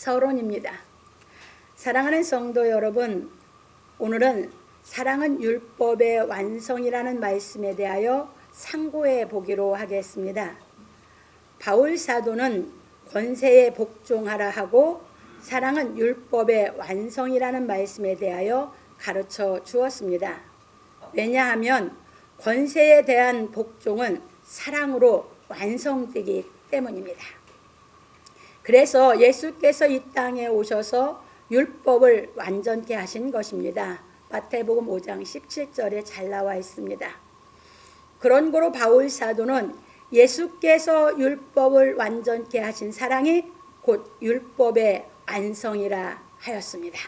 서론입니다. 사랑하는 성도 여러분, 오늘은 사랑은 율법의 완성이라는 말씀에 대하여 상고해 보기로 하겠습니다. 바울 사도는 권세에 복종하라 하고 사랑은 율법의 완성이라는 말씀에 대하여 가르쳐 주었습니다. 왜냐하면 권세에 대한 복종은 사랑으로 완성되기 때문입니다. 그래서 예수께서 이 땅에 오셔서 율법을 완전케 하신 것입니다. 마태복음 5장 17절에 잘 나와 있습니다. 그런 거로 바울 사도는 예수께서 율법을 완전케 하신 사랑이 곧 율법의 완성이라 하였습니다.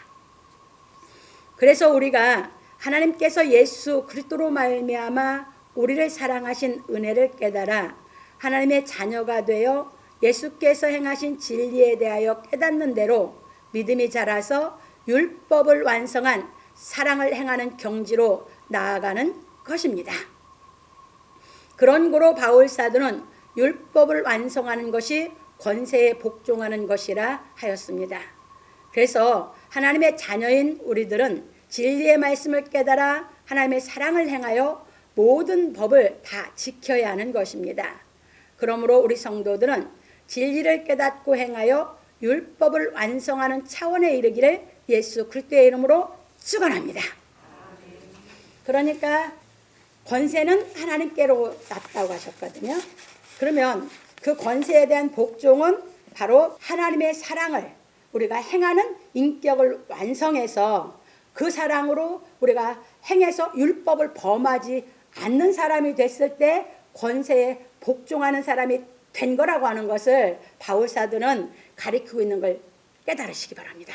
그래서 우리가 하나님께서 예수 그리스도로 말미암아 우리를 사랑하신 은혜를 깨달아 하나님의 자녀가 되어 예수께서 행하신 진리에 대하여 깨닫는 대로 믿음이 자라서 율법을 완성한 사랑을 행하는 경지로 나아가는 것입니다. 그런 고로 바울 사도는 율법을 완성하는 것이 권세에 복종하는 것이라 하였습니다. 그래서 하나님의 자녀인 우리들은 진리의 말씀을 깨달아 하나님의 사랑을 행하여 모든 법을 다 지켜야 하는 것입니다. 그러므로 우리 성도들은 진리를 깨닫고 행하여 율법을 완성하는 차원에 이르기를 예수 그리스도의 이름으로 축원합니다. 그러니까 권세는 하나님께로 났다고 하셨거든요. 그러면 그 권세에 대한 복종은 바로 하나님의 사랑을 우리가 행하는 인격을 완성해서 그 사랑으로 우리가 행해서 율법을 범하지 않는 사람이 됐을 때 권세에 복종하는 사람이 된 거라고 하는 것을 바울 사도는 가리키고 있는 걸 깨달으시기 바랍니다.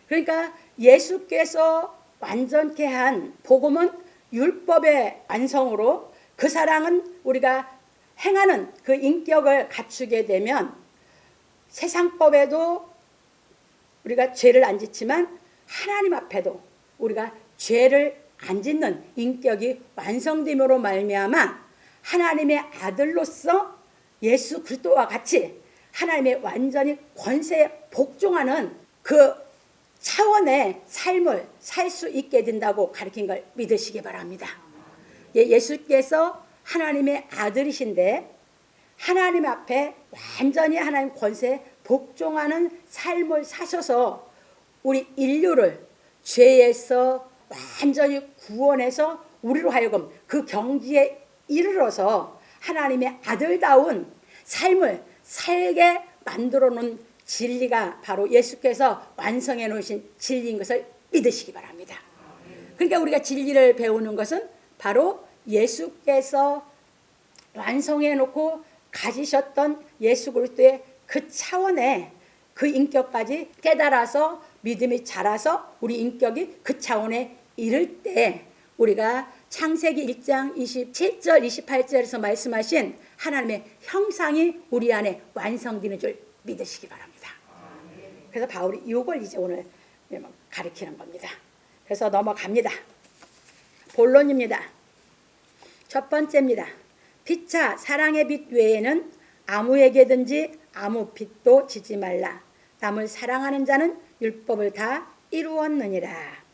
그러니까 예수께서 완전케 한 복음은 율법의 완성으로 그 사랑은 우리가 행하는 그 인격을 갖추게 되면 세상법에도 우리가 죄를 안 짓지만 하나님 앞에도 우리가 죄를 안 짓는 인격이 완성됨으로 말미암아 하나님의 아들로서 예수 그리스도와 같이 하나님의 완전히 권세에 복종하는 그 차원의 삶을 살 수 있게 된다고 가르친 걸 믿으시기 바랍니다. 예수께서 하나님의 아들이신데 하나님 앞에 완전히 하나님 권세에 복종하는 삶을 사셔서 우리 인류를 죄에서 완전히 구원해서 우리로 하여금 그 경지에 이르러서 하나님의 아들다운 삶을 살게 만들어 놓은 진리가 바로 예수께서 완성해 놓으신 진리인 것을 믿으시기 바랍니다. 그러니까 우리가 진리를 배우는 것은 바로 예수께서 완성해 놓고 가지셨던 예수 그리스도의 그 차원의 그 인격까지 깨달아서 믿음이 자라서 우리 인격이 그 차원에 이를 때 우리가 창세기 1장 27절 28절에서 말씀하신 하나님의 형상이 우리 안에 완성되는 줄 믿으시기 바랍니다. 그래서 바울이 이걸 이제 오늘 가르치는 겁니다. 그래서 넘어갑니다. 본론입니다. 첫 번째입니다. 피차 사랑의 빛 외에는 아무에게든지 아무 빛도 지지 말라. 남을 사랑하는 자는 율법을 다 이루었느니라.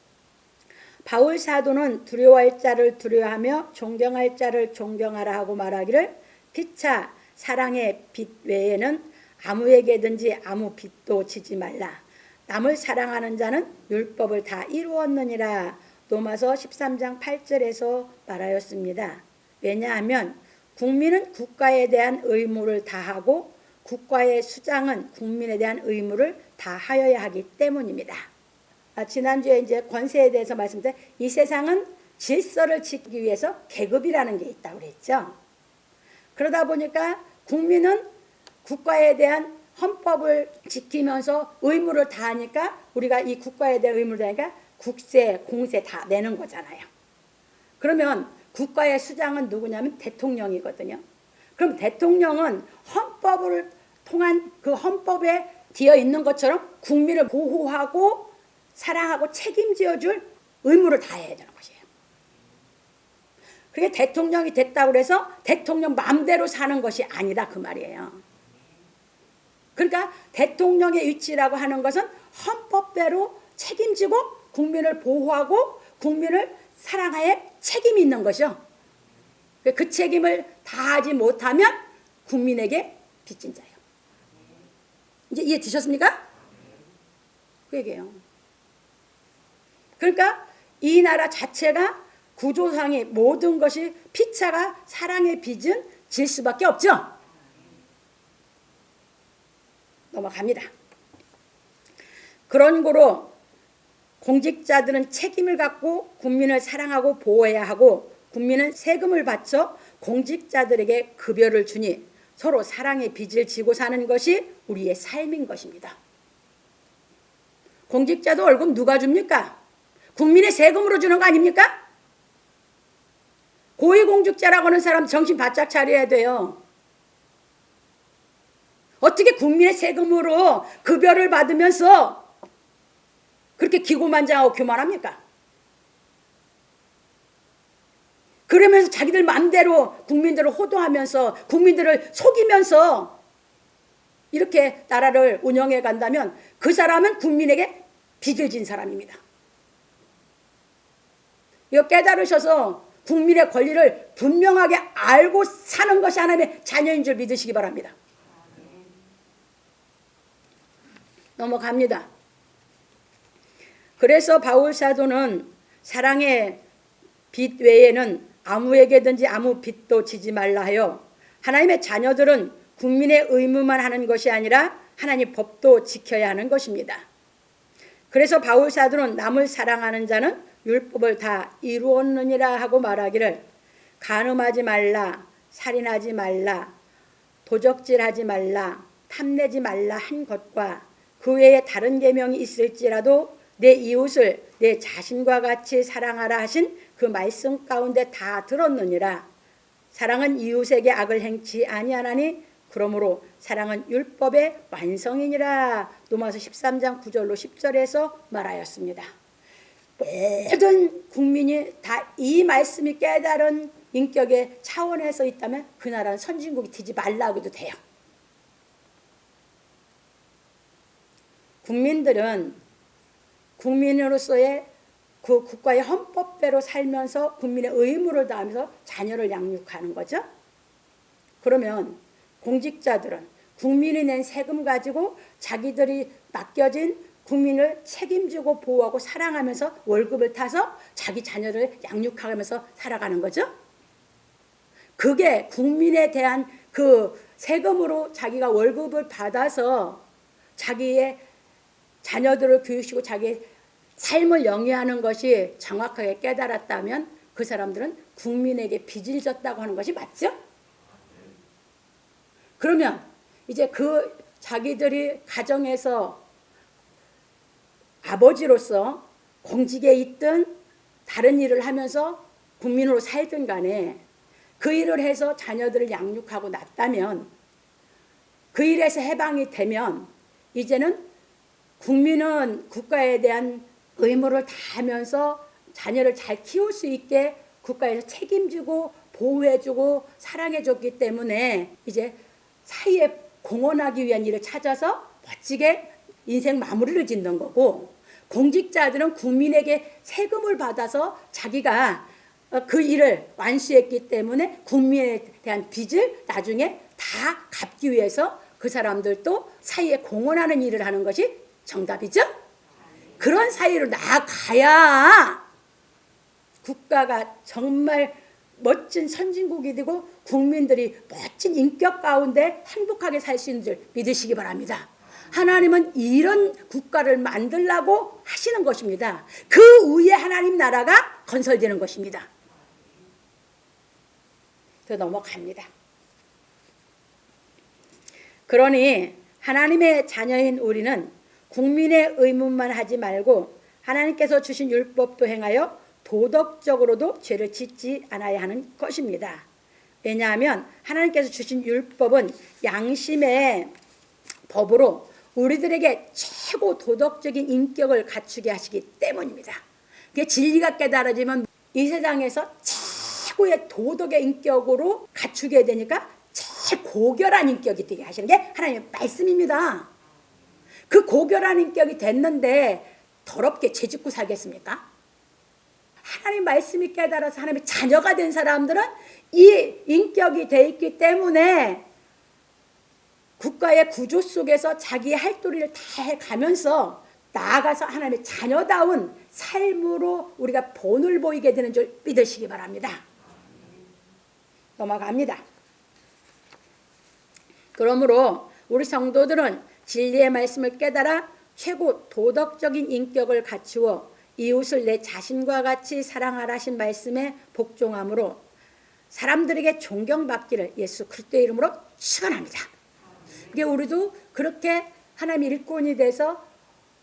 바울 사도는 두려워할 자를 두려워하며 존경할 자를 존경하라 하고 말하기를 피차 사랑의 빛 외에는 아무에게든지 아무 빛도 지지 말라. 남을 사랑하는 자는 율법을 다 이루었느니라. 로마서 13장 8절에서 말하였습니다. 왜냐하면 국민은 국가에 대한 의무를 다하고 국가의 수장은 국민에 대한 의무를 다하여야 하기 때문입니다. 지난주에 이제 권세에 대해서 말씀드렸는데 이 세상은 질서를 지키기 위해서 계급이라는 게 있다고 그랬죠. 그러다 보니까 국민은 국가에 대한 헌법을 지키면서 의무를 다하니까 우리가 이 국가에 대한 의무를 다하니까 국세, 공세 다 내는 거잖아요. 그러면 국가의 수장은 누구냐면 대통령이거든요. 그럼 대통령은 헌법을 통한 그 헌법에 되어 있는 것처럼 국민을 보호하고 사랑하고 책임져 줄 의무를 다해야 되는 것이에요. 그게 대통령이 됐다고 해서 대통령 마음대로 사는 것이 아니다 그 말이에요. 그러니까 대통령의 위치라고 하는 것은 헌법대로 책임지고 국민을 보호하고 국민을 사랑할 책임이 있는 것이죠. 그 책임을 다하지 못하면 국민에게 빚진 자예요. 이제 이해 되셨습니까? 그 얘기예요. 그러니까 이 나라 자체가 구조상의 모든 것이 피차가 사랑의 빚은 질 수밖에 없죠. 넘어갑니다. 그런 거로 공직자들은 책임을 갖고 국민을 사랑하고 보호해야 하고 국민은 세금을 바쳐 공직자들에게 급여를 주니 서로 사랑의 빚을 지고 사는 것이 우리의 삶인 것입니다. 공직자도 월급 누가 줍니까? 국민의 세금으로 주는 거 아닙니까? 고위공직자라고 하는 사람 정신 바짝 차려야 돼요. 어떻게 국민의 세금으로 급여를 받으면서 그렇게 기고만장하고 교만합니까? 그러면서 자기들 마음대로 국민들을 호도하면서 국민들을 속이면서 이렇게 나라를 운영해 간다면 그 사람은 국민에게 빚을 진 사람입니다. 이거 깨달으셔서 국민의 권리를 분명하게 알고 사는 것이 하나님의 자녀인 줄 믿으시기 바랍니다. 넘어갑니다. 그래서 바울 사도는 사랑의 빚 외에는 아무에게든지 아무 빚도 지지 말라 하여 하나님의 자녀들은 국민의 의무만 하는 것이 아니라 하나님 법도 지켜야 하는 것입니다. 그래서 바울 사도는 남을 사랑하는 자는 율법을 다 이루었느니라 하고 말하기를 간음하지 말라, 살인하지 말라, 도적질하지 말라, 탐내지 말라 한 것과 그 외에 다른 계명이 있을지라도 내 이웃을 내 자신과 같이 사랑하라 하신 그 말씀 가운데 다 들었느니라. 사랑은 이웃에게 악을 행치 아니하나니 그러므로 사랑은 율법의 완성이니라. 로마서 13장 9절로 10절에서 말하였습니다. 모든 국민이 다 이 말씀이 깨달은 인격의 차원에서 있다면 그 나라는 선진국이 되지 말라고 해도 돼요. 국민들은 국민으로서의 그 국가의 헌법대로 살면서 국민의 의무를 다하면서 자녀를 양육하는 거죠. 그러면 공직자들은 국민이 낸 세금 가지고 자기들이 맡겨진 국민을 책임지고 보호하고 사랑하면서 월급을 타서 자기 자녀를 양육하면서 살아가는 거죠. 그게 국민에 대한 그 세금으로 자기가 월급을 받아서 자기의 자녀들을 교육시키고 자기의 삶을 영위하는 것이 정확하게 깨달았다면 그 사람들은 국민에게 빚을 졌다고 하는 것이 맞죠? 그러면 이제 그 자기들이 가정에서 아버지로서 공직에 있든 다른 일을 하면서 국민으로 살든 간에 그 일을 해서 자녀들을 양육하고 났다면 그 일에서 해방이 되면 이제는 국민은 국가에 대한 의무를 다하면서 자녀를 잘 키울 수 있게 국가에서 책임지고 보호해주고 사랑해줬기 때문에 이제 사회에 공헌하기 위한 일을 찾아서 멋지게 인생 마무리를 짓는 거고, 공직자들은 국민에게 세금을 받아서 자기가 그 일을 완수했기 때문에 국민에 대한 빚을 나중에 다 갚기 위해서 그 사람들도 사회에 공헌하는 일을 하는 것이 정답이죠? 그런 사회로 나아가야 국가가 정말 멋진 선진국이 되고 국민들이 멋진 인격 가운데 행복하게 살 수 있는 줄 믿으시기 바랍니다. 하나님은 이런 국가를 만들라고 하시는 것입니다. 그 위에 하나님 나라가 건설되는 것입니다. 더 넘어갑니다. 그러니 하나님의 자녀인 우리는 국민의 의문만 하지 말고 하나님께서 주신 율법도 행하여 도덕적으로도 죄를 짓지 않아야 하는 것입니다. 왜냐하면 하나님께서 주신 율법은 양심의 법으로 우리들에게 최고 도덕적인 인격을 갖추게 하시기 때문입니다. 그게 진리가 깨달아지면 이 세상에서 최고의 도덕의 인격으로 갖추게 되니까 제일 고결한 인격이 되게 하시는 게 하나님의 말씀입니다. 그 고결한 인격이 됐는데 더럽게 죄짓고 살겠습니까? 하나님 말씀이 깨달아서 하나님의 자녀가 된 사람들은 이 인격이 돼 있기 때문에 국가의 구조 속에서 자기의 할 도리를 다 해가면서 나아가서 하나님의 자녀다운 삶으로 우리가 본을 보이게 되는 줄 믿으시기 바랍니다. 넘어갑니다. 그러므로 우리 성도들은 진리의 말씀을 깨달아 최고 도덕적인 인격을 갖추어 이웃을 내 자신과 같이 사랑하라 하신 말씀에 복종함으로 사람들에게 존경받기를 예수 그리스도의 이름으로 축원합니다. 그게 우리도 그렇게 하나님의 일꾼이 돼서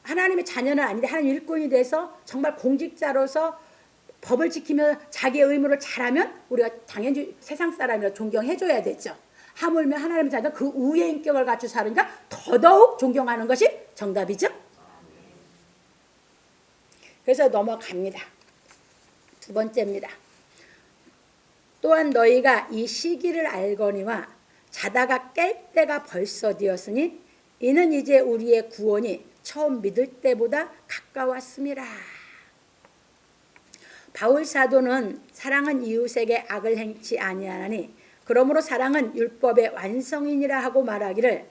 하나님의 자녀는 아닌데 하나님의 일꾼이 돼서 정말 공직자로서 법을 지키며 자기의 의무를 잘하면 우리가 당연히 세상 사람이라 존경해줘야 되죠. 하물며 하나님의 자녀 그 우의 인격을 갖추어 살으니까 더더욱 존경하는 것이 정답이죠. 그래서 넘어갑니다. 두 번째입니다. 또한 너희가 이 시기를 알거니와 자다가 깰 때가 벌써 되었으니 이는 이제 우리의 구원이 처음 믿을 때보다 가까웠음이라. 바울 사도는 사랑은 이웃에게 악을 행치 아니하나니 그러므로 사랑은 율법의 완성이니라 하고 말하기를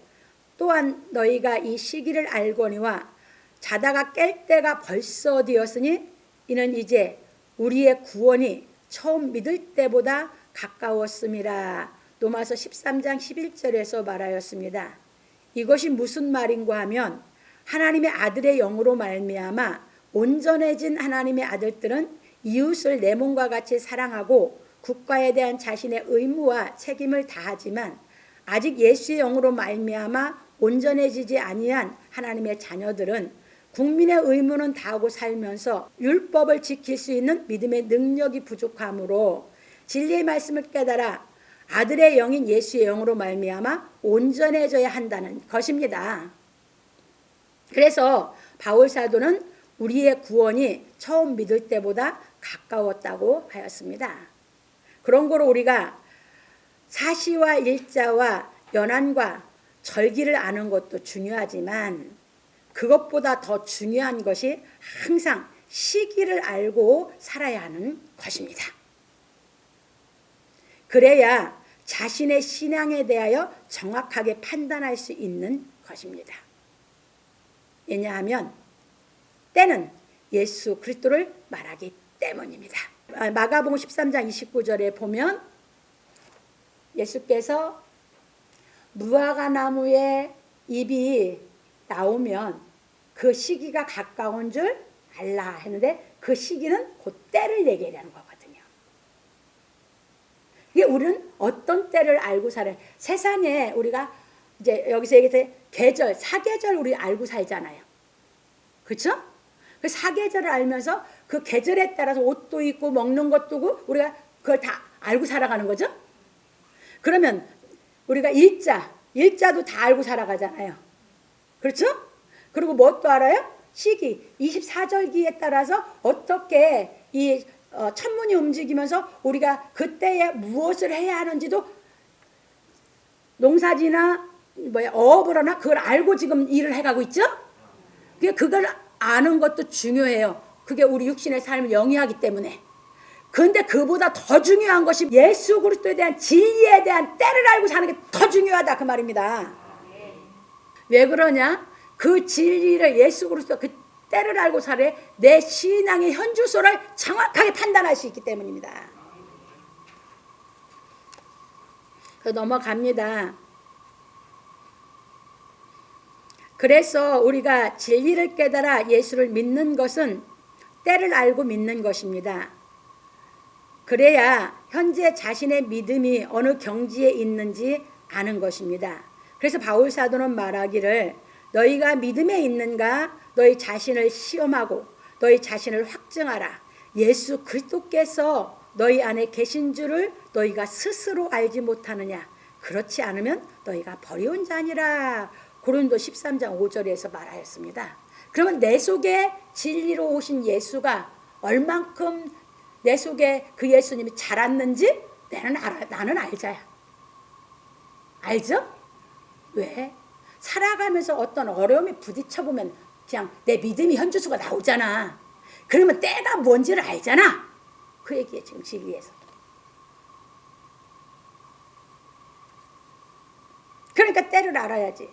또한 너희가 이 시기를 알거니와 자다가 깰 때가 벌써 되었으니 이는 이제 우리의 구원이 처음 믿을 때보다 가까웠음이라. 로마서 13장 11절에서 말하였습니다. 이것이 무슨 말인가 하면 하나님의 아들의 영으로 말미암아 온전해진 하나님의 아들들은 이웃을 내 몸과 같이 사랑하고 국가에 대한 자신의 의무와 책임을 다하지만 아직 예수의 영으로 말미암아 온전해지지 아니한 하나님의 자녀들은 국민의 의무는 다하고 살면서 율법을 지킬 수 있는 믿음의 능력이 부족하므로 진리의 말씀을 깨달아 아들의 영인 예수의 영으로 말미암아 온전해져야 한다는 것입니다. 그래서 바울 사도는 우리의 구원이 처음 믿을 때보다 가까웠다고 하였습니다. 그런 거로 우리가 사시와 일자와 연한과 절기를 아는 것도 중요하지만 그것보다 더 중요한 것이 항상 시기를 알고 살아야 하는 것입니다. 그래야 자신의 신앙에 대하여 정확하게 판단할 수 있는 것입니다. 왜냐하면 때는 예수 그리스도를 말하기 때문입니다. 마가복음 13장 29절에 보면 예수께서 무화과 나무의 잎이 나오면 그 시기가 가까운 줄 알라 했는데 그 시기는 곧 때를 얘기하는 거거든요. 이게 우리는 어떤 때를 알고 살아요? 세상에 우리가 이제 여기서 얘기해서 계절, 사계절 우리 알고 살잖아요. 그렇죠? 그 사계절을 알면서 그 계절에 따라서 옷도 입고 먹는 것도 고 우리가 그걸 다 알고 살아가는 거죠. 그러면 우리가 일자도 다 알고 살아가잖아요. 그렇죠? 그리고 뭣도 알아요? 시기, 24절기에 따라서 어떻게 이 천문이 움직이면서 우리가 그때에 무엇을 해야 하는지도 농사지나 어업을 하나 그걸 알고 지금 일을 해가고 있죠? 그걸 아는 것도 중요해요. 그게 우리 육신의 삶을 영위하기 때문에. 그런데 그보다 더 중요한 것이 예수 그리스도에 대한 진리에 대한 때를 알고 사는 게 더 중요하다 그 말입니다. 왜 그러냐? 그 진리를 예수 그리스도 그 때를 알고 살아야 내 신앙의 현주소를 정확하게 판단할 수 있기 때문입니다. 넘어갑니다. 그래서 우리가 진리를 깨달아 예수를 믿는 것은 때를 알고 믿는 것입니다. 그래야 현재 자신의 믿음이 어느 경지에 있는지 아는 것입니다. 그래서 바울 사도는 말하기를 너희가 믿음에 있는가 너희 자신을 시험하고 너희 자신을 확증하라. 예수 그리스도께서 너희 안에 계신 줄을 너희가 스스로 알지 못하느냐. 그렇지 않으면 너희가 버리운 자니라. 고린도 13장 5절에서 말하였습니다. 그러면 내 속에 진리로 오신 예수가 얼만큼 내 속에 그 예수님이 자랐는지 나는 알자야. 알죠? 왜? 살아가면서 어떤 어려움에 부딪혀보면 그냥 내 믿음이 현주소가 나오잖아. 그러면 때가 뭔지를 알잖아. 그 얘기에 지금 진리에서. 그러니까 때를 알아야지.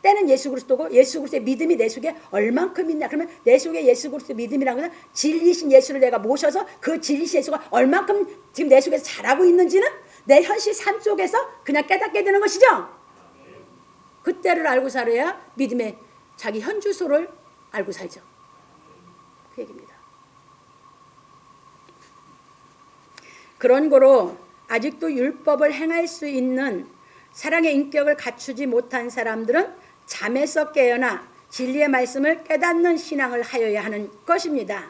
때는 예수 그리스도고 예수 그리스도의 믿음이 내 속에 얼만큼 있냐. 그러면 내 속에 예수 그리스도 믿음이라는 것은 진리신 예수를 내가 모셔서 그 진리신 예수가 얼만큼 지금 내 속에서 자라고 있는지는 내 현실 삶 속에서 그냥 깨닫게 되는 것이죠. 그 때를 알고 살아야 믿음의 자기 현주소를 알고 살죠. 그 얘기입니다. 그런 거로 아직도 율법을 행할 수 있는 사랑의 인격을 갖추지 못한 사람들은 잠에서 깨어나 진리의 말씀을 깨닫는 신앙을 하여야 하는 것입니다.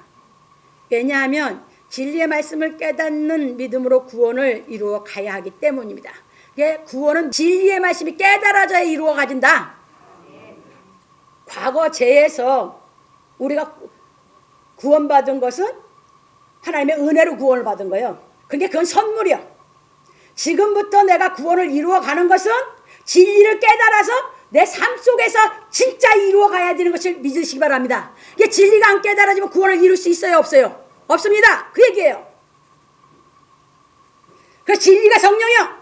왜냐하면 진리의 말씀을 깨닫는 믿음으로 구원을 이루어 가야 하기 때문입니다. 구원은 진리의 말씀이 깨달아져야 이루어 가진다. 과거 죄에서 우리가 구원받은 것은 하나님의 은혜로 구원을 받은 거예요. 그건 선물이요. 지금부터 내가 구원을 이루어 가는 것은 진리를 깨달아서 내 삶 속에서 진짜 이루어 가야 되는 것을 믿으시기 바랍니다. 이게 진리가 안 깨달아지면 구원을 이룰 수 있어요? 없어요? 없습니다. 그 얘기예요. 그래서 진리가 성령이요.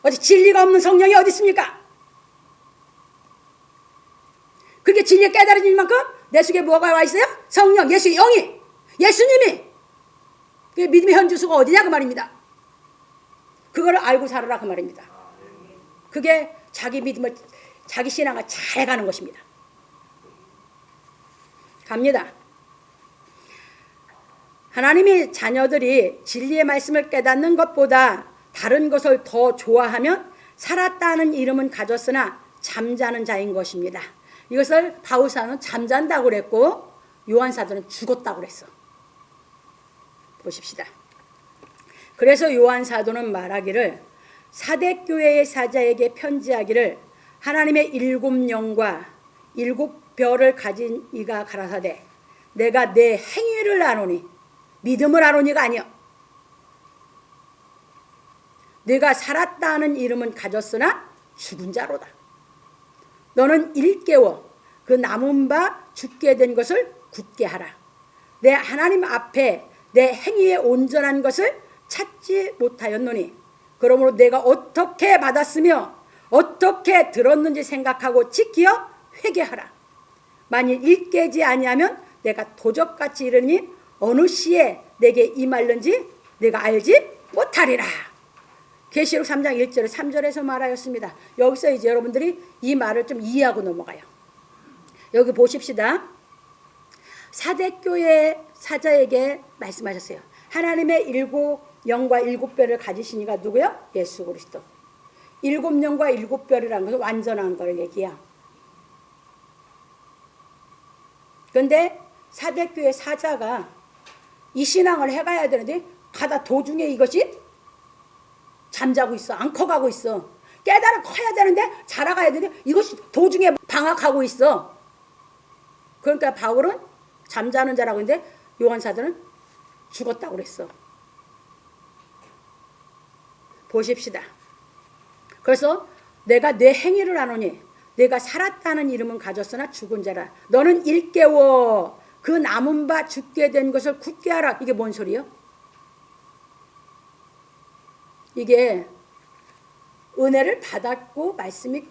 어디 진리가 없는 성령이 어디 있습니까? 그게 진리가 깨달아질 만큼 내 속에 뭐가 와 있어요? 성령, 예수의 영이, 예수님이. 그게 믿음의 현주소가 어디냐 그 말입니다. 그거를 알고 살아라 그 말입니다. 그게 자기 믿음을, 자기 신앙을 잘 가는 것입니다. 갑니다. 하나님이 자녀들이 진리의 말씀을 깨닫는 것보다 다른 것을 더 좋아하면 살았다는 이름은 가졌으나 잠자는 자인 것입니다. 이것을 바울사는 잠잔다고 그랬고 요한사도는 죽었다고 그랬어. 보십시다. 그래서 요한사도는 말하기를 사대교회의 사자에게 편지하기를 하나님의 7영과 7별을 가진 이가 가라사대 내가 내 행위를 아노니 믿음을 아노니가 아니요 네가 살았다는 이름은 가졌으나 죽은 자로다. 너는 일깨워 그 남은 바 죽게 된 것을 굳게 하라. 내 하나님 앞에 내 행위에 온전한 것을 찾지 못하였노니 그러므로 내가 어떻게 받았으며 어떻게 들었는지 생각하고 지키어 회개하라. 만일 일깨지 아니하면 내가 도적같이 이르니 어느 시에 내게 임할는지 내가 알지 못하리라. 계시록 3장 1절에 3절에서 말하였습니다. 여기서 이제 여러분들이 이 말을 좀 이해하고 넘어가요. 여기 보십시다. 사대교회 사자에게 말씀하셨어요. 하나님의 7영과 7별을 가지신 이가 누구요? 예수 그리스도. 7영과 7별이라는 것은 완전한 걸 얘기해요. 그런데 사대교회 사자가 이 신앙을 해가야 되는데 가다 도중에 이것이 잠자고 있어. 안 커가고 있어. 깨달아 커야 되는데 자라가야 되는데 이것이 도중에 방학하고 있어. 그러니까 바울은 잠자는 자라고 했는데 요한사도는 죽었다고 그랬어. 보십시다. 그래서 내가 내 행위를 아노니 내가 살았다는 이름은 가졌으나 죽은 자라. 너는 일깨워 그 남은 바 죽게 된 것을 굳게 하라. 이게 뭔 소리요? 이게 은혜를 받았고 말씀이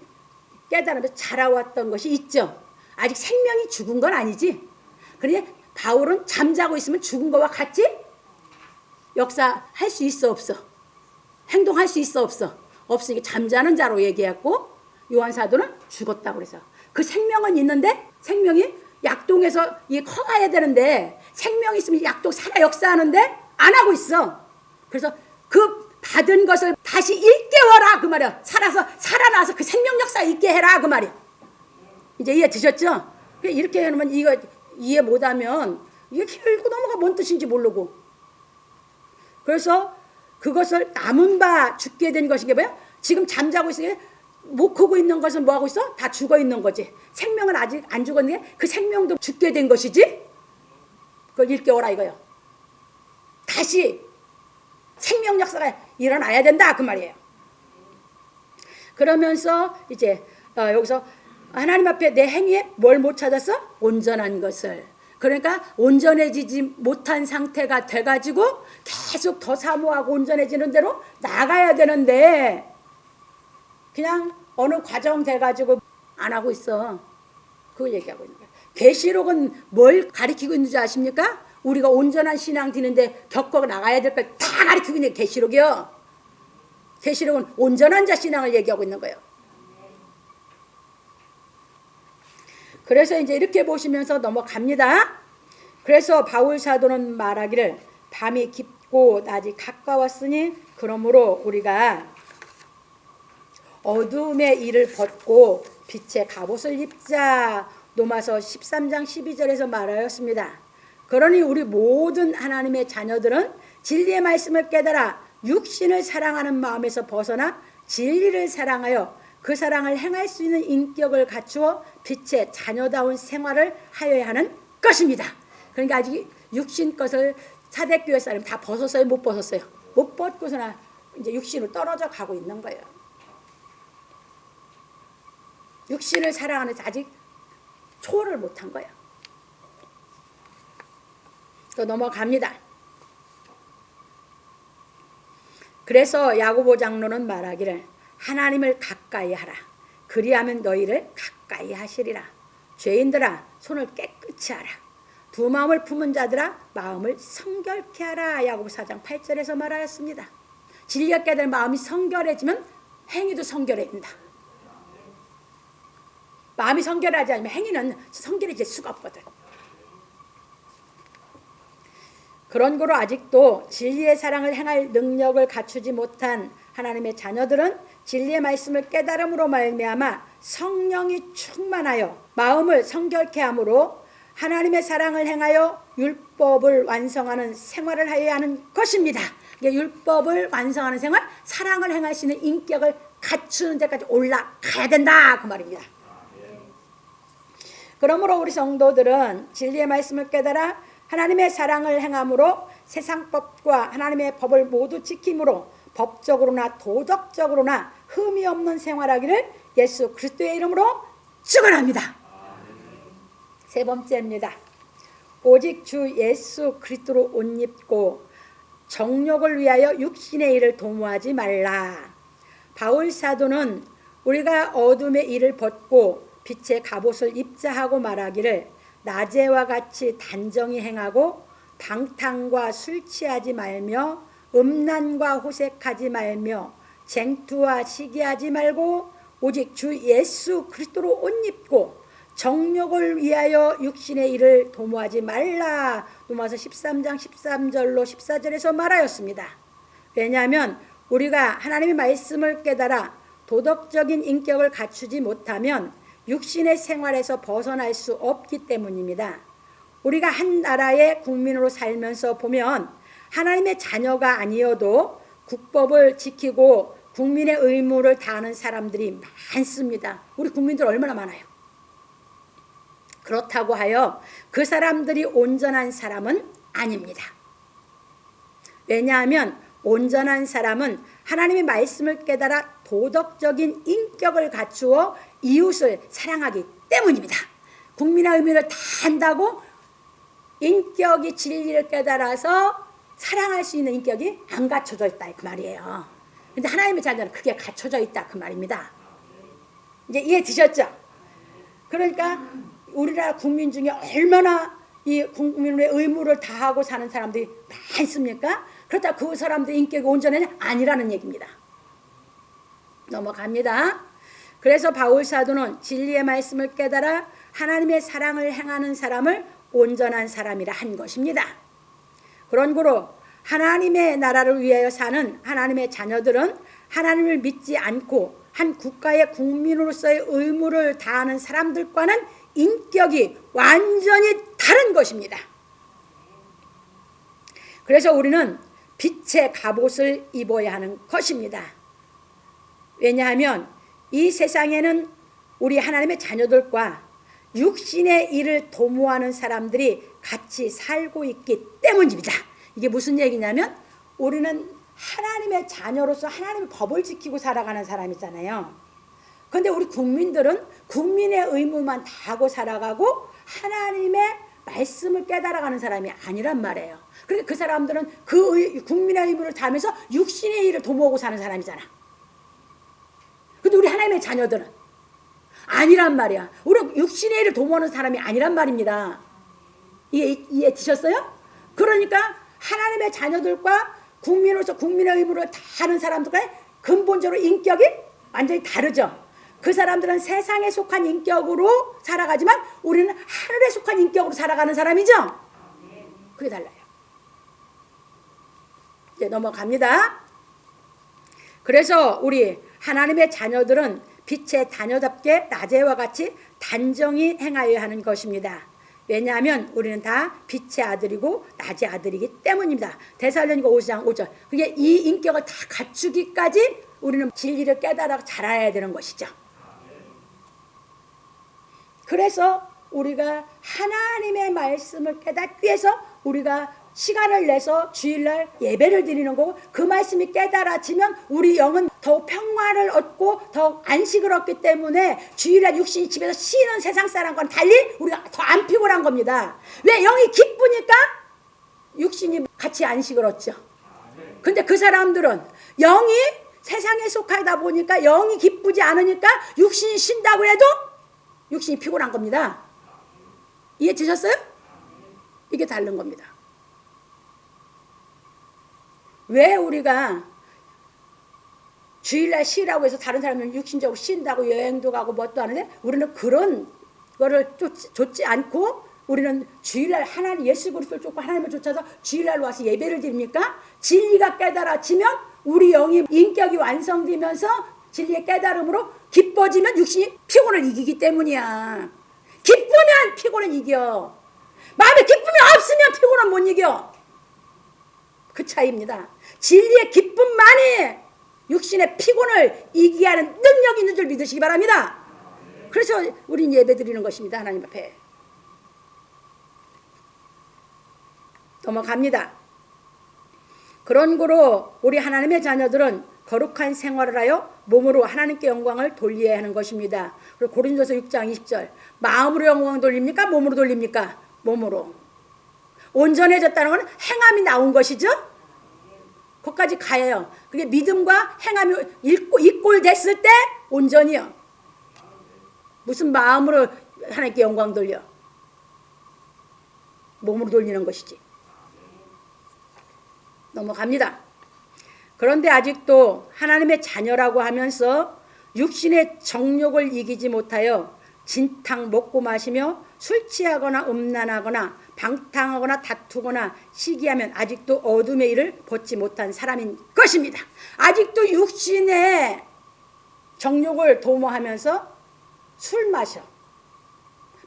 깨달으면서 자라왔던 것이 있죠. 아직 생명이 죽은 건 아니지. 그런데 바울은 잠자고 있으면 죽은 것과 같이 역사할 수 있어 없어? 행동할 수 있어 없어? 없으니까 잠자는 자로 얘기했고 요한사도는 죽었다고 그래서 그 생명은 있는데 생명이 약동에서 이게 커가야 되는데 생명이 있으면 약동 살아 역사하는데 안 하고 있어. 그래서 그 받은 것을 다시 일깨워라 그 말이야. 살아나서 그 생명 역사 있게 해라 그 말이야. 이제 이해 드셨죠? 이렇게 해놓으면 이거 이해 못하면 이게 읽고 넘어가 뭔 뜻인지 모르고. 그래서 그것을 남은 바 죽게 된 것이 뭐야? 지금 잠자고 있으니 못 크고 있는 것은 뭐 하고 있어? 다 죽어 있는 거지. 생명은 아직 안 죽었는데 그 생명도 죽게 된 것이지. 그걸 일깨워라 이거요. 다시 생명 역사가 일어나야 된다 그 말이에요. 그러면서 이제 여기서 하나님 앞에 내 행위에 뭘 못 찾았어? 온전한 것을. 그러니까 온전해지지 못한 상태가 돼가지고 계속 더 사모하고 온전해지는 대로 나가야 되는데 그냥 어느 과정 돼가지고 안 하고 있어. 그걸 얘기하고 있는 거야. 계시록은 뭘 가리키고 있는지 아십니까? 우리가 온전한 신앙 드는데 겪어 나가야 될 걸 다 가리키고 있는 게 계시록이요. 계시록은 온전한 자 신앙을 얘기하고 있는 거예요. 그래서 이제 이렇게 보시면서 넘어갑니다. 그래서 바울 사도는 말하기를 밤이 깊고 낮이 가까웠으니 그러므로 우리가 어둠의 일을 벗고 빛의 갑옷을 입자. 로마서 13장 12절에서 말하였습니다. 그러니 우리 모든 하나님의 자녀들은 진리의 말씀을 깨달아 육신을 사랑하는 마음에서 벗어나 진리를 사랑하여 그 사랑을 행할 수 있는 인격을 갖추어 빛의 자녀다운 생활을 하여야 하는 것입니다. 그러니까 아직 육신 것을 사대교회 사람 다 벗었어요? 못 벗었어요? 못 벗고서나 이제 육신으로 떨어져 가고 있는 거예요. 육신을 사랑하는 아직 초월을 못한 거예요. 또 넘어갑니다. 그래서 야고보 장로는 말하기를 하나님을 가까이 하라. 그리하면 너희를 가까이 하시리라. 죄인들아 손을 깨끗이 하라. 두 마음을 품은 자들아 마음을 성결케 하라. 야고보 4장 8절에서 말하였습니다. 진리가 깨달은 마음이 성결해지면 행위도 성결해진다. 마음이 성결하지 않으면 행위는 성결해질 수가 없거든. 그런 거로 아직도 진리의 사랑을 행할 능력을 갖추지 못한 하나님의 자녀들은 진리의 말씀을 깨달음으로 말미암아 성령이 충만하여 마음을 성결케 함으로 하나님의 사랑을 행하여 율법을 완성하는 생활을 하여야 하는 것입니다. 율법을 완성하는 생활, 사랑을 행할 수 있는 인격을 갖추는 데까지 올라가야 된다 그 말입니다. 그러므로 우리 성도들은 진리의 말씀을 깨달아 하나님의 사랑을 행함으로 세상법과 하나님의 법을 모두 지킴으로 법적으로나 도덕적으로나 흠이 없는 생활하기를 예수 그리스도의 이름으로 축원합니다. 세 번째입니다. 오직 주 예수 그리스도로 옷 입고 정욕을 위하여 육신의 일을 도모하지 말라. 바울 사도는 우리가 어둠의 일을 벗고 빛의 갑옷을 입자 하고 말하기를 낮에와 같이 단정히 행하고 방탕과 술 취하지 말며 음란과 호색하지 말며 쟁투와 시기하지 말고 오직 주 예수 그리스도로 옷 입고 정욕을 위하여 육신의 일을 도모하지 말라. 로마서 13장 13절로 14절에서 말하였습니다. 왜냐하면 우리가 하나님의 말씀을 깨달아 도덕적인 인격을 갖추지 못하면 육신의 생활에서 벗어날 수 없기 때문입니다. 우리가 한 나라의 국민으로 살면서 보면 하나님의 자녀가 아니어도 국법을 지키고 국민의 의무를 다하는 사람들이 많습니다. 우리 국민들 얼마나 많아요. 그렇다고 하여 그 사람들이 온전한 사람은 아닙니다. 왜냐하면 온전한 사람은 하나님의 말씀을 깨달아 도덕적인 인격을 갖추어 이웃을 사랑하기 때문입니다. 국민의 의무를 다 한다고 인격이 진리를 깨달아서 사랑할 수 있는 인격이 안 갖춰져 있다 그 말이에요. 근데 하나님의 자녀는 그게 갖춰져 있다 그 말입니다. 이제 이해 드셨죠? 그러니까 우리나라 국민 중에 얼마나 이 국민의 의무를 다하고 사는 사람들이 많습니까? 그렇다고 그 사람들 인격이 온전하냐? 아니라는 얘기입니다. 넘어갑니다. 그래서 바울 사도는 진리의 말씀을 깨달아 하나님의 사랑을 행하는 사람을 온전한 사람이라 한 것입니다. 그런 거로 하나님의 나라를 위하여 사는 하나님의 자녀들은 하나님을 믿지 않고 한 국가의 국민으로서의 의무를 다하는 사람들과는 인격이 완전히 다른 것입니다. 그래서 우리는 빛의 갑옷을 입어야 하는 것입니다. 왜냐하면 이 세상에는 우리 하나님의 자녀들과 육신의 일을 도모하는 사람들이 같이 살고 있기 때문입니다. 이게 무슨 얘기냐면 우리는 하나님의 자녀로서 하나님의 법을 지키고 살아가는 사람이잖아요. 근데 우리 국민들은 국민의 의무만 다 하고 살아가고 하나님의 말씀을 깨달아가는 사람이 아니란 말이에요. 그러니까 그 사람들은 국민의 의무를 다하면서 육신의 일을 도모하고 사는 사람이잖아. 근데 우리 하나님의 자녀들은 아니란 말이야. 우리 육신의 일을 도모하는 사람이 아니란 말입니다. 이해 되셨어요? 그러니까 하나님의 자녀들과 국민으로서 국민의 의무를 다 하는 사람들과의 근본적으로 인격이 완전히 다르죠. 그 사람들은 세상에 속한 인격으로 살아가지만 우리는 하늘에 속한 인격으로 살아가는 사람이죠. 그게 달라요. 이제 넘어갑니다. 그래서 우리 하나님의 자녀들은 빛의 자녀답게 낮에와 같이 단정히 행하여야 하는 것입니다. 왜냐하면 우리는 다 빛의 아들이고 낮의 아들이기 때문입니다. 데살로니가 5장 5절. 그게 이 인격을 다 갖추기까지 우리는 진리를 깨달아 자라야 되는 것이죠. 그래서 우리가 하나님의 말씀을 깨닫기 위해서 우리가 시간을 내서 주일날 예배를 드리는 거고, 그 말씀이 깨달아지면 우리 영은 더욱 평화를 얻고 더욱 안식을 얻기 때문에 주일날 육신이 집에서 쉬는 세상 사람과는 달리 우리가 더 안 피곤한 겁니다. 왜? 영이 기쁘니까 육신이 같이 안식을 얻죠. 근데 그 사람들은 영이 세상에 속하다 보니까 영이 기쁘지 않으니까 육신이 쉰다고 해도 육신이 피곤한 겁니다. 이해 되셨어요? 이게 다른 겁니다. 왜 우리가 주일날 쉬라고 해서 다른 사람은 육신적으로 쉰다고 여행도 가고 뭣도 하는데 우리는 그런 거를 쫓지 않고 우리는 주일날 하나님 예수 그리스도를 쫓고 하나님을 쫓아서 주일날 와서 예배를 드립니까? 진리가 깨달아지면 우리 영이 인격이 완성되면서 진리의 깨달음으로 기뻐지면 육신이 피곤을 이기기 때문이야. 기쁘면 피곤을 이겨. 마음에 기쁨이 없으면 피곤은 못 이겨. 그 차이입니다. 진리의 기쁨만이 육신의 피곤을 이기게 하는 능력이 있는 줄 믿으시기 바랍니다. 그래서 우린 예배 드리는 것입니다. 하나님 앞에. 넘어갑니다. 그런 거로 우리 하나님의 자녀들은 거룩한 생활을 하여 몸으로 하나님께 영광을 돌려야 하는 것입니다. 그리고 고린도서 6장 20절. 마음으로 영광 돌립니까? 몸으로 돌립니까? 몸으로. 온전해졌다는 건 행함이 나온 것이죠. 거기까지 가요. 그게 믿음과 행함이 이꼴 됐을 때 온전이요. 무슨 마음으로 하나님께 영광 돌려? 몸으로 돌리는 것이지. 넘어갑니다. 그런데 아직도 하나님의 자녀라고 하면서 육신의 정욕을 이기지 못하여 진탕 먹고 마시며 술 취하거나 음란하거나 방탕하거나 다투거나 시기하면 아직도 어둠의 일을 벗지 못한 사람인 것입니다. 아직도 육신의 정욕을 도모하면서 술 마셔.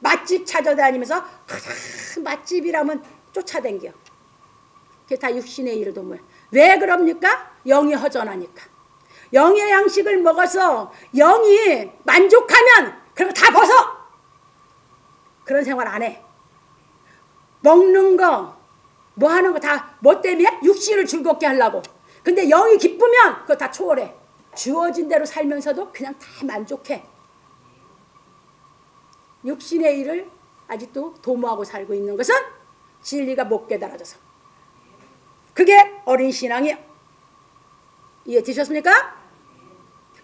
맛집 찾아다니면서 맛집이라면 쫓아다녀. 그게 다 육신의 일을 도모해. 왜 그럽니까? 영이 허전하니까. 영의 양식을 먹어서 영이 만족하면 그런 거 다 벗어. 그런 생활 안 해. 먹는 거, 뭐 하는 거 다 뭐 때문에? 육신을 즐겁게 하려고. 근데 영이 기쁘면 그거 다 초월해. 주어진 대로 살면서도 그냥 다 만족해. 육신의 일을 아직도 도모하고 살고 있는 것은 진리가 못 깨달아져서. 그게 어린 신앙이에요. 이해 되셨습니까?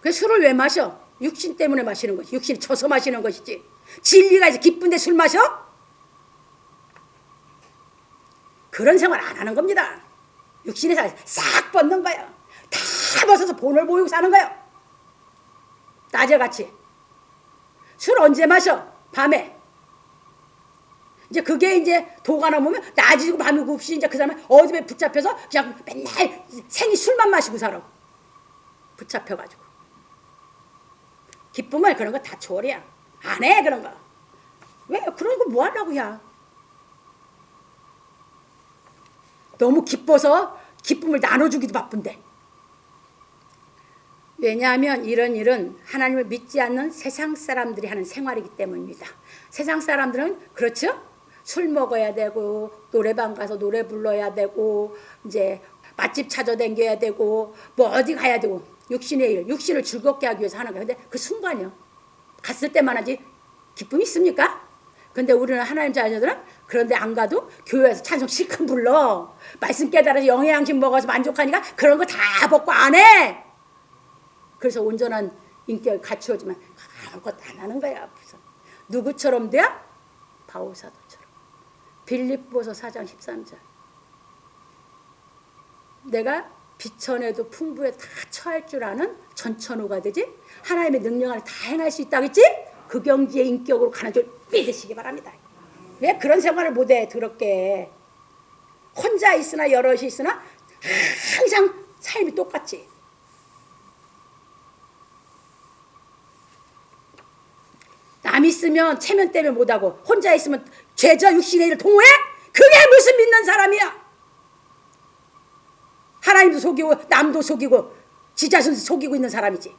그 술을 왜 마셔? 육신 때문에 마시는 것이. 육신이 쳐서 마시는 것이지. 진리가 이제 기쁜데 술 마셔? 그런 생활 안 하는 겁니다. 육신의 살 싹 벗는 거예요. 다 벗어서 본을 보이고 사는 거예요. 낮에같이. 술 언제 마셔? 밤에. 이제 그게 이제 도가 넘으면 낮이고 밤이고 없이 이제 그 사람은 어둠에 붙잡혀서 그냥 맨날 생이 술만 마시고 살아. 붙잡혀가지고. 기쁨을 그런 거 다 초월이야. 안 해 그런 거. 왜? 그런 거 뭐 하려고 야. 너무 기뻐서 기쁨을 나눠주기도 바쁜데. 왜냐하면 이런 일은 하나님을 믿지 않는 세상 사람들이 하는 생활이기 때문입니다. 세상 사람들은 그렇죠? 술 먹어야 되고 노래방 가서 노래 불러야 되고 이제 맛집 찾아다녀야 되고 뭐 어디 가야 되고 육신의 일, 육신을 즐겁게 하기 위해서 하는 거예요. 근데 그 순간이요. 갔을 때만 하지 기쁨이 있습니까? 근데 우리는 하나님 자녀들은 그런데 안 가도 교회에서 찬송 실컷 불러. 말씀 깨달아서 영양식 먹어서 만족하니까 그런 거 다 벗고 안 해. 그래서 온전한 인격이 갖추어지면 아무것도 안 하는 거야. 누구처럼 돼야? 바울 사도처럼. 빌립보서 4장 13절. 내가 비천에도 풍부에 다 처할 줄 아는 전천후가 되지? 하나님의 능력 안에 다 행할 수 있다겠지? 그 경지의 인격으로 가는 줄 믿으시기 바랍니다. 왜 그런 생활을 못해 더럽게. 혼자 있으나 여럿이 있으나 항상 삶이 똑같지. 남 있으면 체면 때문에 못하고 혼자 있으면 죄저 육신의 일을 통해? 그게 무슨 믿는 사람이야. 하나님도 속이고 남도 속이고 지 자신도 속이고 있는 사람이지.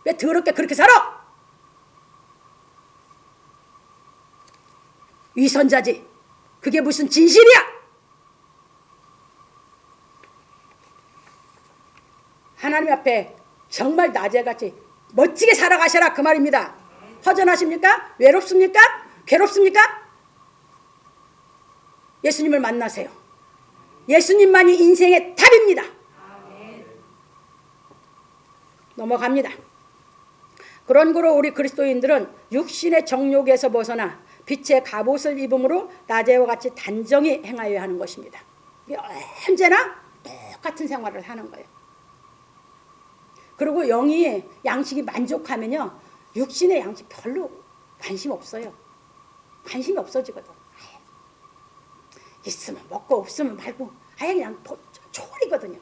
왜 더럽게 그렇게 살아? 위선자지. 그게 무슨 진실이야? 하나님 앞에 정말 낮에같이 멋지게 살아가셔라 그 말입니다. 허전하십니까? 외롭습니까? 괴롭습니까? 예수님을 만나세요. 예수님만이 인생의 답입니다. 넘어갑니다. 그런 거로 우리 그리스도인들은 육신의 정욕에서 벗어나 빛의 갑옷을 입음으로 낮에와 같이 단정히 행하여야 하는 것입니다. 언제나 똑같은 생활을 하는 거예요. 그리고 영이 양식이 만족하면요, 육신의 양식 별로 관심 없어요. 관심이 없어지거든. 있으면 먹고 없으면 말고 아예 그냥 초월이거든요.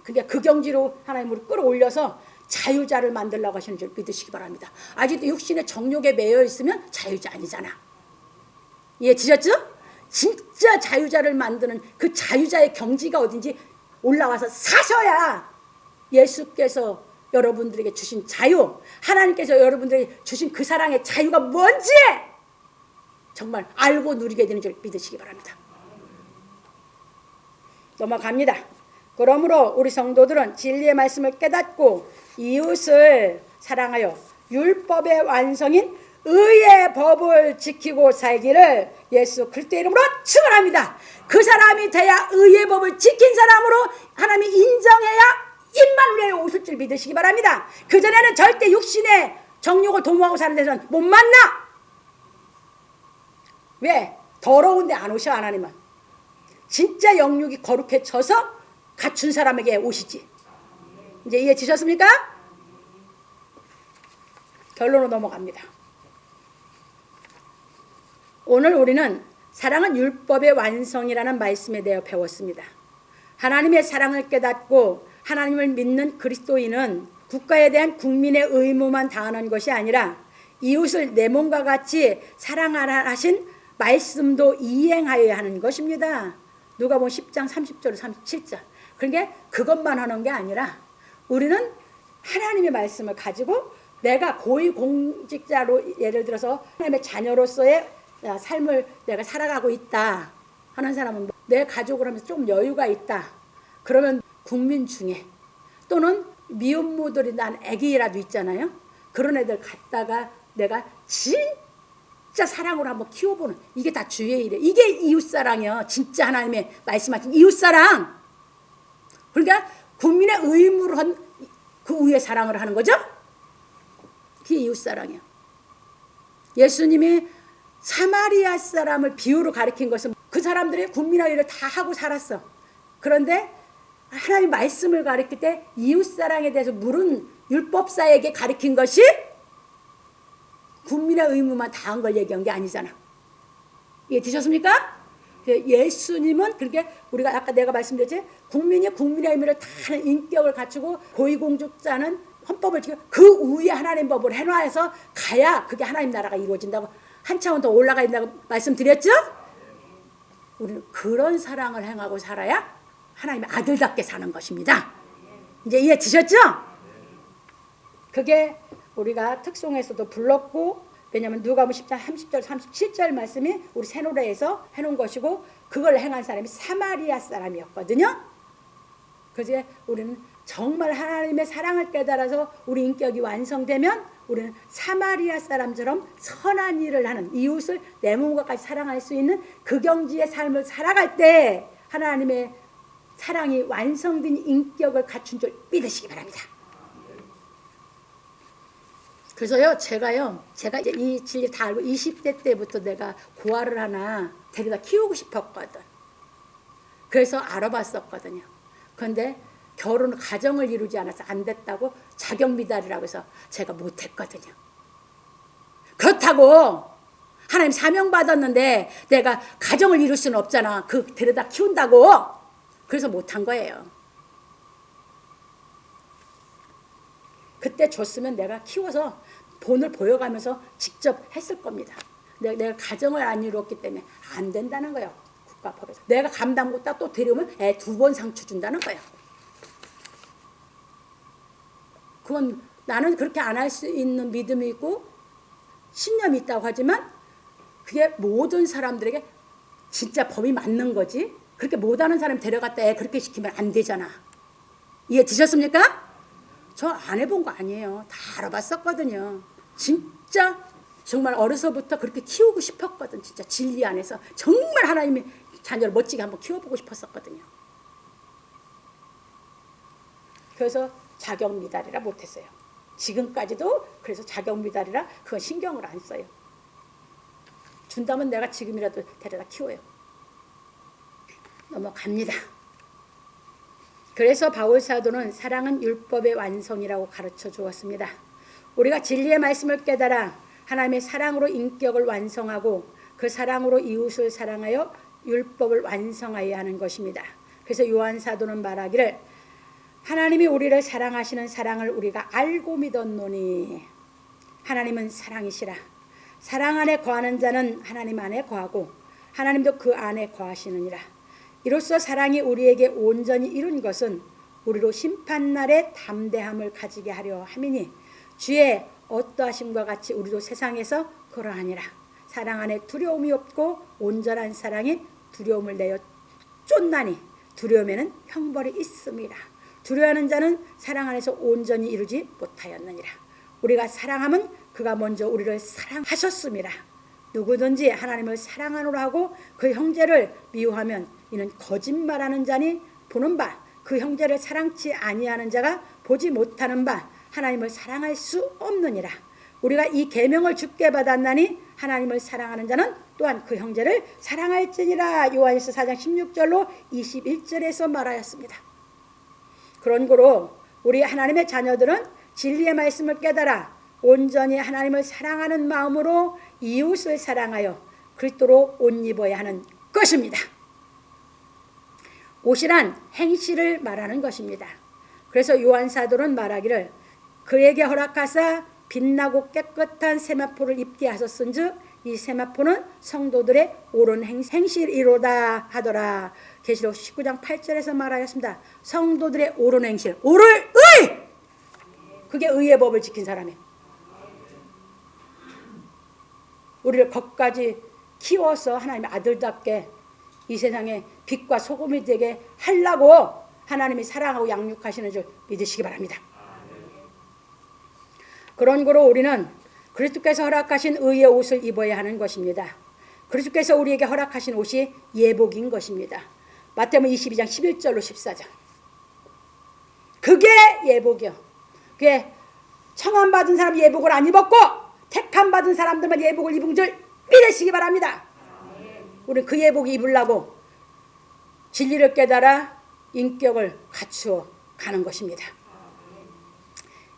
그러니까 그 경지로 하나님 우리 끌어올려서 자유자를 만들려고 하시는 줄 믿으시기 바랍니다. 아직도 육신의 정욕에 매여 있으면 자유자 아니잖아. 이해되셨죠? 진짜 자유자를 만드는 그 자유자의 경지가 어딘지 올라와서 사셔야 예수께서 여러분들에게 주신 자유, 하나님께서 여러분들에게 주신 그 사랑의 자유가 뭔지 정말 알고 누리게 되는 줄 믿으시기 바랍니다. 넘어갑니다. 그러므로 우리 성도들은 진리의 말씀을 깨닫고 이웃을 사랑하여 율법의 완성인 의의 법을 지키고 살기를 예수 그리스도의 이름으로 축원합니다. 그 사람이 돼야 의의 법을 지킨 사람으로 하나님이 인정해야 임마누엘에 오실 줄 믿으시기 바랍니다. 그전에는 절대 육신의 정욕을 도모하고 사는 데서는 못 만나. 왜? 더러운데 안 오셔. 하나님은 진짜 영육이 거룩해져서 갖춘 사람에게 오시지. 이제 이해되셨습니까? 결론으로 넘어갑니다. 오늘 우리는 사랑은 율법의 완성이라는 말씀에 대해 배웠습니다. 하나님의 사랑을 깨닫고 하나님을 믿는 그리스도인은 국가에 대한 국민의 의무만 다하는 것이 아니라 이웃을 내 몸과 같이 사랑하라 하신 말씀도 이행하여야 하는 것입니다. 누가복음 10장 30절 37절. 그러니까 그것만 하는 게 아니라 우리는 하나님의 말씀을 가지고 내가 고위공직자로 예를 들어서 하나님의 자녀로서의 삶을 내가 살아가고 있다 하는 사람은 내 가족을 하면서 조금 여유가 있다. 그러면 국민 중에 또는 미혼모들이 난 애기라도 있잖아요. 그런 애들 갖다가 내가 진짜 사랑으로 한번 키워보는, 이게 다 주의 일이에요. 이게 이웃사랑이요. 진짜 하나님의 말씀하신 이웃사랑. 그러니까 국민의 의무로 한 그 위에 사랑을 하는 거죠. 그게 이웃사랑이에요. 예수님이 사마리아 사람을 비유로 가리킨 것은 그 사람들이 국민의 일을 다 하고 살았어. 그런데 하나님 말씀을 가리킬 때 이웃사랑에 대해서 물은 율법사에게 가리킨 것이 국민의 의무만 다 한 걸 얘기한 게 아니잖아. 이해되셨습니까? 예수님은 그렇게 우리가 아까 내가 말씀드렸지, 국민이 국민의 의무를 다 하는 인격을 갖추고 고위공직자는 헌법을 지키고 그 위에 하나님 법을 해놔서 가야 그게 하나님 나라가 이루어진다고 한 차원 더 올라가 있다고 말씀드렸죠? 우리는 그런 사랑을 행하고 살아야 하나님의 아들답게 사는 것입니다. 이제 이해되셨죠? 그게 우리가 특송에서도 불렀고, 왜냐하면 누가복음 10장 30절 37절 말씀이 우리 새노래에서 해놓은 것이고 그걸 행한 사람이 사마리아 사람이었거든요. 그래서 우리는 정말 하나님의 사랑을 깨달아서 우리 인격이 완성되면 우리는 사마리아 사람처럼 선한 일을 하는, 이웃을 내 몸과까지 사랑할 수 있는 그 경지의 삶을 살아갈 때 하나님의 사랑이 완성된 인격을 갖춘 줄 믿으시기 바랍니다. 그래서요, 제가 이제 이 진리 다 알고 20대 때부터 내가 고아를 하나 데려다 키우고 싶었거든. 그래서 알아봤었거든요. 그런데 가정을 이루지 않아서 안 됐다고 자격미달이라고 해서 제가 못했거든요. 그렇다고 하나님 사명 받았는데 내가 가정을 이룰 수는 없잖아. 데려다 키운다고. 그래서 못한 거예요. 그때 줬으면 내가 키워서 본을 보여가면서 직접 했을 겁니다. 내가 가정을 안 이루었기 때문에 안 된다는 거예요. 국가법에서. 내가 감당 못하고 또 데려오면 애 2번 상처 준다는 거예요. 그건 나는 그렇게 안 할 수 있는 믿음이 있고 신념이 있다고 하지만 그게 모든 사람들에게 진짜 법이 맞는 거지. 그렇게 못하는 사람 데려갔다 애 그렇게 시키면 안 되잖아. 이해 드셨습니까? 저 안 해본 거 아니에요. 다 알아봤었거든요. 진짜 정말 어려서부터 그렇게 키우고 싶었거든. 진짜 진리 안에서 정말 하나님의 자녀를 멋지게 한번 키워보고 싶었었거든요. 그래서 자격미달이라 못했어요. 지금까지도 그래서 자격미달이라 그건 신경을 안 써요. 준다면 내가 지금이라도 데려다 키워요. 넘어갑니다. 그래서 바울 사도는 사랑은 율법의 완성이라고 가르쳐 주었습니다. 우리가 진리의 말씀을 깨달아 하나님의 사랑으로 인격을 완성하고 그 사랑으로 이웃을 사랑하여 율법을 완성하여야 하는 것입니다. 그래서 요한 사도는 말하기를 하나님이 우리를 사랑하시는 사랑을 우리가 알고 믿었노니 하나님은 사랑이시라. 사랑 안에 거하는 자는 하나님 안에 거하고 하나님도 그 안에 거하시느니라. 이로써 사랑이 우리에게 온전히 이룬 것은 우리로 심판날에 담대함을 가지게 하려 함이니 주의 어떠하심과 같이 우리도 세상에서 그러하니라. 사랑 안에 두려움이 없고 온전한 사랑이 두려움을 내어 쫓나니 두려움에는 형벌이 있음이라. 두려워하는 자는 사랑 안에서 온전히 이루지 못하였느니라. 우리가 사랑하면 그가 먼저 우리를 사랑하셨음이라. 누구든지 하나님을 사랑하노라 하고 그 형제를 미워하면 이는 거짓말하는 자니 보는 바 그 형제를 사랑치 아니하는 자가 보지 못하는 바 하나님을 사랑할 수 없느니라. 우리가 이 계명을 주께 받았나니 하나님을 사랑하는 자는 또한 그 형제를 사랑할지니라. 요한일서 4장 16절로 21절에서 말하였습니다. 그런 거로 우리 하나님의 자녀들은 진리의 말씀을 깨달아 온전히 하나님을 사랑하는 마음으로 이웃을 사랑하여 그리스도로 옷 입어야 하는 것입니다. 옷이란 행실을 말하는 것입니다. 그래서 요한 사도는 말하기를 그에게 허락하사 빛나고 깨끗한 세마포를 입게 하셨은즉 이 세마포는 성도들의 옳은 행실이로다 하더라. 계시록 19장 8절에서 말하였습니다. 성도들의 옳은 행실, 옳을 의! 그게 의의 법을 지킨 사람이에요. 우리를 거기까지 키워서 하나님의 아들답게 이 세상에 빛과 소금이 되게 하려고 하나님이 사랑하고 양육하시는 줄 믿으시기 바랍니다. 그런 거로 우리는 그리스도께서 허락하신 의의 옷을 입어야 하는 것입니다. 그리스도께서 우리에게 허락하신 옷이 예복인 것입니다. 마태복음 22장 11절로 14절. 그게 예복이요. 그게 청함받은 사람 예복을 안 입었고 택함받은 사람들만 예복을 입은 줄 믿으시기 바랍니다. 우리는 그 예복 입으려고 진리를 깨달아 인격을 갖추어 가는 것입니다.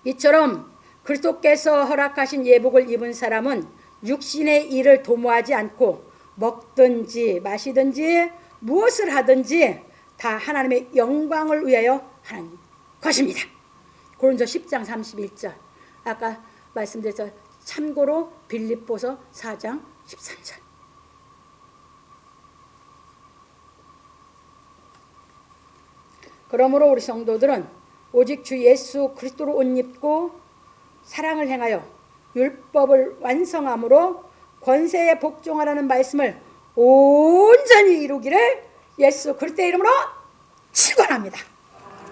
이처럼 그리스도께서 허락하신 예복을 입은 사람은 육신의 일을 도모하지 않고 먹든지 마시든지 무엇을 하든지 다 하나님의 영광을 위하여 하는 것입니다. 고린도서 10장 31절. 아까 말씀드렸죠. 참고로 빌립보서 4장 13절. 그러므로 우리 성도들은 오직 주 예수 그리스도로 옷 입고 사랑을 행하여 율법을 완성함으로 권세에 복종하라는 말씀을 온전히 이루기를 예수 그리스도의 이름으로 축원합니다.